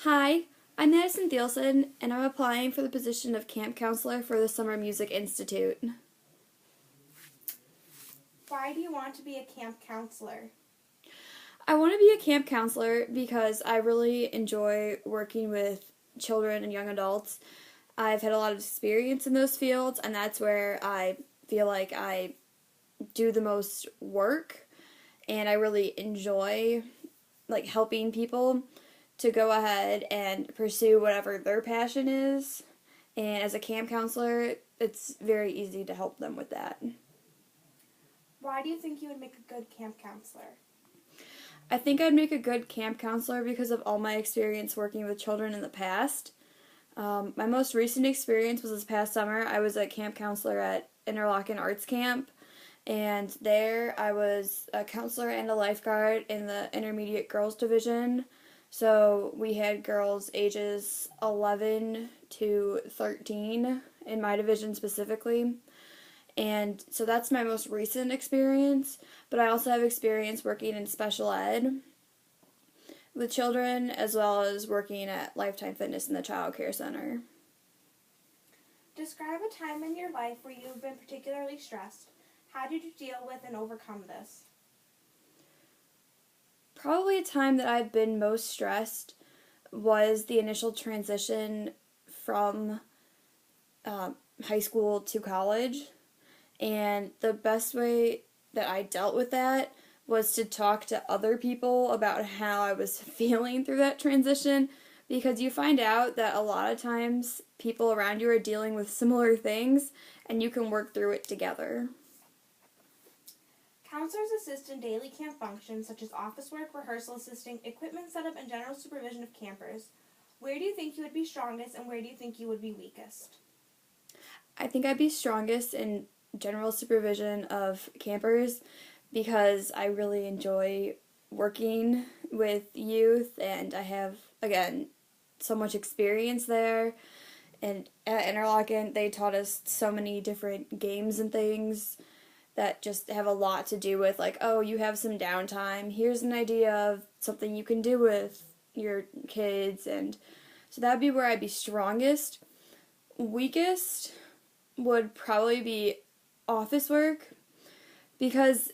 Hi, I'm Madison Thielson, and I'm applying for the position of camp counselor for the Summer Music Institute. Why do you want to be a camp counselor? I want to be a camp counselor because I really enjoy working with children and young adults. I've had a lot of experience in those fields, and that's where I feel like I do the most work, and I really enjoy helping people to go ahead and pursue whatever their passion is. And as a camp counselor, it's very easy to help them with that. Why do you think you would make a good camp counselor? I think I'd make a good camp counselor because of all my experience working with children in the past. My most recent experience was this past summer. I was a camp counselor at Interlochen Arts Camp, and there I was a counselor and a lifeguard in the intermediate girls division. So we had girls ages 11 to 13 in my division specifically. And so that's my most recent experience, but I also have experience working in special ed with children as well as working at Lifetime Fitness in the Child Care Center. Describe a time in your life where you've been particularly stressed. How did you deal with and overcome this? Probably a time that I've been most stressed was the initial transition from high school to college. And the best way that I dealt with that was to talk to other people about how I was feeling through that transition, because you find out that a lot of times people around you are dealing with similar things and you can work through it together. Counselors assist in daily camp functions such as office work, rehearsal assisting, equipment setup, and general supervision of campers. Where do you think you would be strongest and where do you think you would be weakest? I think I'd be strongest in general supervision of campers because I really enjoy working with youth and I have, again, so much experience there. And at Interlochen, they taught us so many different games and things that just have a lot to do with, like, oh, you have some downtime. Here's an idea of something you can do with your kids. And so that would be where I'd be strongest. Weakest would probably be office work because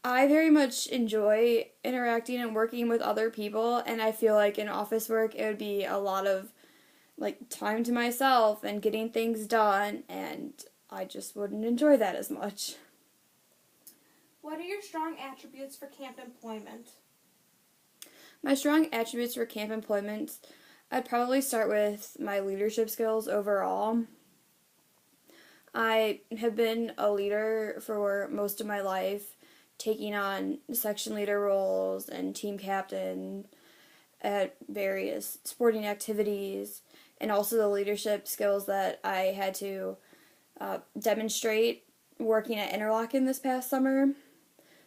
I very much enjoy interacting and working with other people, and I feel like in office work it would be a lot of time to myself and getting things done, and I just wouldn't enjoy that as much. What are your strong attributes for camp employment? My strong attributes for camp employment, I'd probably start with my leadership skills overall. I have been a leader for most of my life, taking on section leader roles and team captain at various sporting activities, and also the leadership skills that I had to demonstrate working at Interlochen this past summer.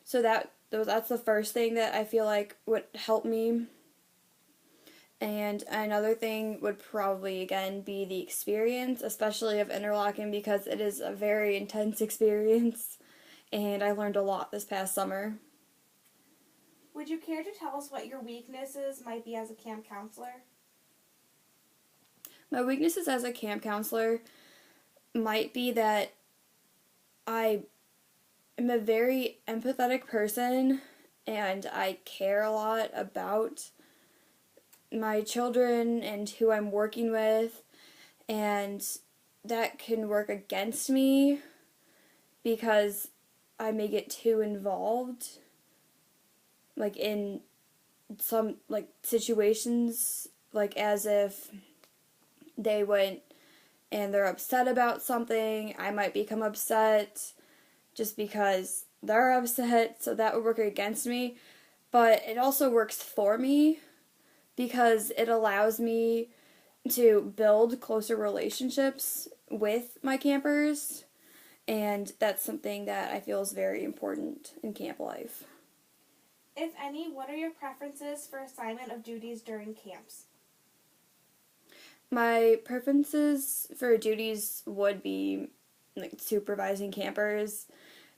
So that's the first thing that I feel like would help me. And another thing would probably, again, be the experience, especially of Interlochen, because it is a very intense experience, and I learned a lot this past summer. Would you care to tell us what your weaknesses might be as a camp counselor? My weaknesses as a camp counselor might be that I am a very empathetic person, and I care a lot about my children and who I'm working with, and that can work against me because I may get too involved in some situations, as if they went and they're upset about something, I might become upset just because they're upset, so that would work against me. But it also works for me because it allows me to build closer relationships with my campers, and that's something that I feel is very important in camp life. If any, what are your preferences for assignment of duties during camps? My preferences for duties would be supervising campers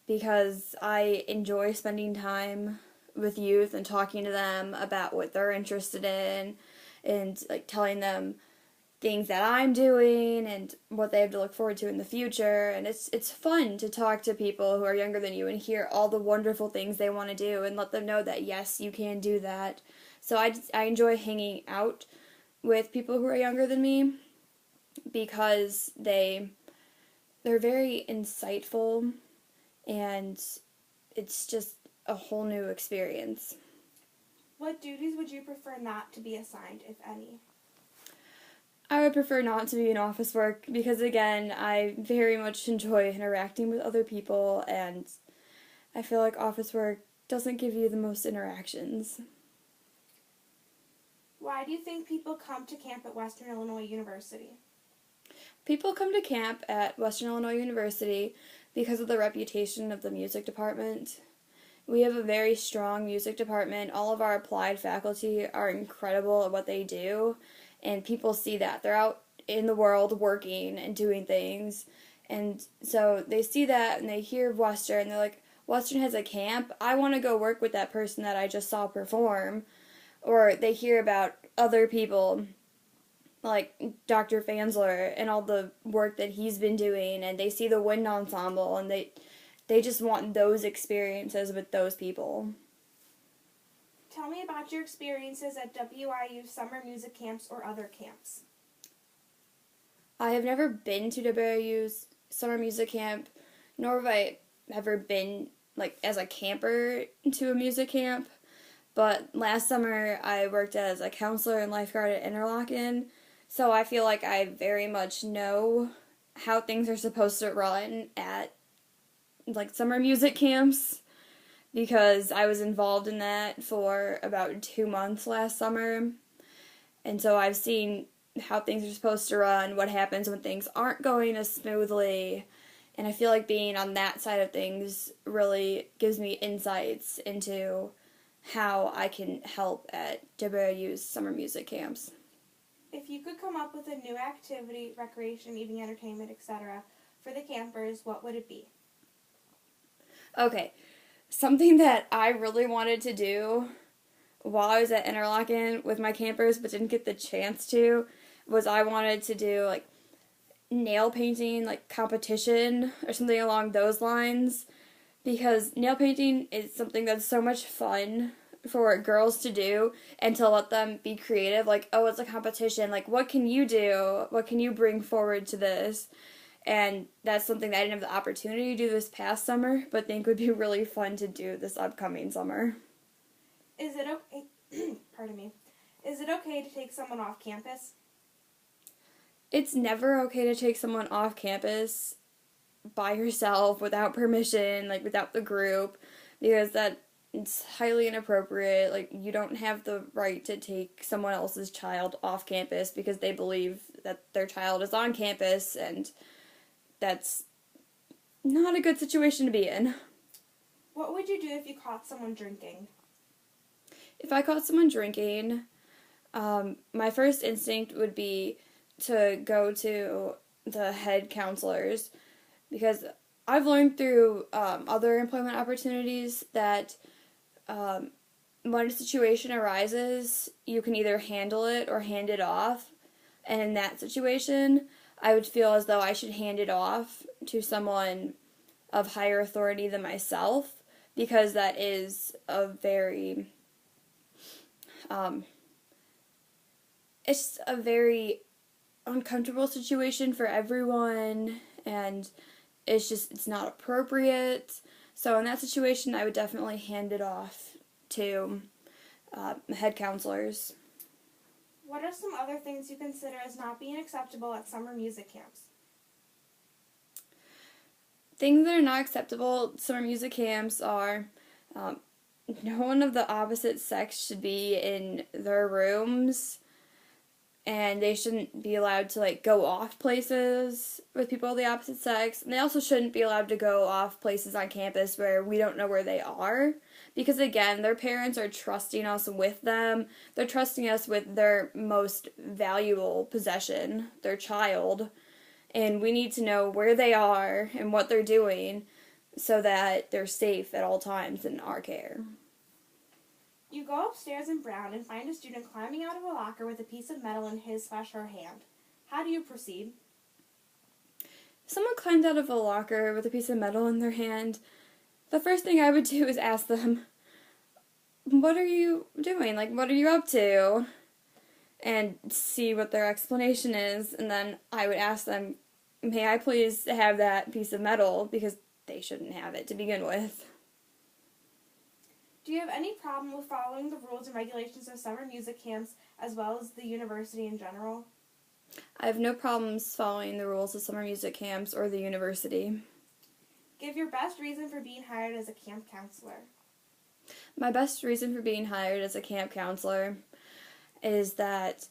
because I enjoy spending time with youth and talking to them about what they're interested in and like telling them things that I'm doing and what they have to look forward to in the future. And it's fun to talk to people who are younger than you and hear all the wonderful things they want to do and let them know that yes, you can do that. So I enjoy hanging out with people who are younger than me because they're very insightful and it's just a whole new experience. What duties would you prefer not to be assigned, if any? I would prefer not to be in office work because, again, I very much enjoy interacting with other people, and I feel like office work doesn't give you the most interactions. Why do you think people come to camp at Western Illinois University? People come to camp at Western Illinois University because of the reputation of the music department. We have a very strong music department. All of our applied faculty are incredible at what they do, and people see that. They're out in the world working and doing things, and so they see that and they hear of Western, and they're like, Western has a camp? I want to go work with that person that I just saw perform. Or they hear about other people like Dr. Fansler and all the work that he's been doing, and they see the wind ensemble, and they just want those experiences with those people. Tell me about your experiences at WIU summer music camps or other camps. I have never been to WIU's summer music camp, nor have I ever been like as a camper to a music camp. But last summer I worked as a counselor and lifeguard at Interlochen, so I feel like I very much know how things are supposed to run at like summer music camps because I was involved in that for about 2 months last summer. And so I've seen how things are supposed to run, what happens when things aren't going as smoothly. And I feel like being on that side of things really gives me insights into how I can help at WIU's summer music camps. If you could come up with a new activity, recreation, eating, entertainment, etc., for the campers, what would it be? Okay, something that I really wanted to do while I was at Interlochen with my campers but didn't get the chance to was I wanted to do like nail painting like competition or something along those lines because nail painting is something that's so much fun for girls to do and to let them be creative, like, oh, it's a competition, like, what can you do, what can you bring forward to this? And that's something that I didn't have the opportunity to do this past summer but think would be really fun to do this upcoming summer. Is it okay pardon me, is it okay to take someone off campus? It's never okay to take someone off campus by yourself without permission, like without the group, because that it's highly inappropriate. Like you don't have the right to take someone else's child off campus because they believe that their child is on campus, and that's not a good situation to be in. What would you do if you caught someone drinking? If I caught someone drinking, my first instinct would be to go to the head counselors because I've learned through other employment opportunities that when a situation arises, you can either handle it or hand it off. And in that situation, I would feel as though I should hand it off to someone of higher authority than myself because that is a very it's a very uncomfortable situation for everyone, and it's not appropriate. So in that situation, I would definitely hand it off to head counselors. What are some other things you consider as not being acceptable at summer music camps? Things that are not acceptable at summer music camps are no one of the opposite sex should be in their rooms, and they shouldn't be allowed to like go off places with people of the opposite sex. And they also shouldn't be allowed to go off places on campus where we don't know where they are, because again, their parents are trusting us with them. They're trusting us with their most valuable possession, their child, and we need to know where they are and what they're doing so that they're safe at all times in our care. You go upstairs in Brown and find a student climbing out of a locker with a piece of metal in his/her hand. How do you proceed? If someone climbed out of a locker with a piece of metal in their hand, the first thing I would do is ask them, what are you doing? Like, what are you up to? And see what their explanation is, and then I would ask them, may I please have that piece of metal, because they shouldn't have it to begin with. Do you have any problem with following the rules and regulations of summer music camps as well as the university in general? I have no problems following the rules of summer music camps or the university. Give your best reason for being hired as a camp counselor. My best reason for being hired as a camp counselor is that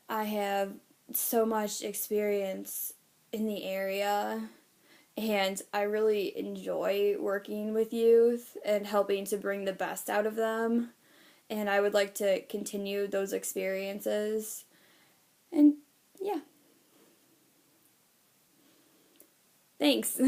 I have so much experience in the area, and I really enjoy working with youth and helping to bring the best out of them, and I would like to continue those experiences. And yeah. Thanks.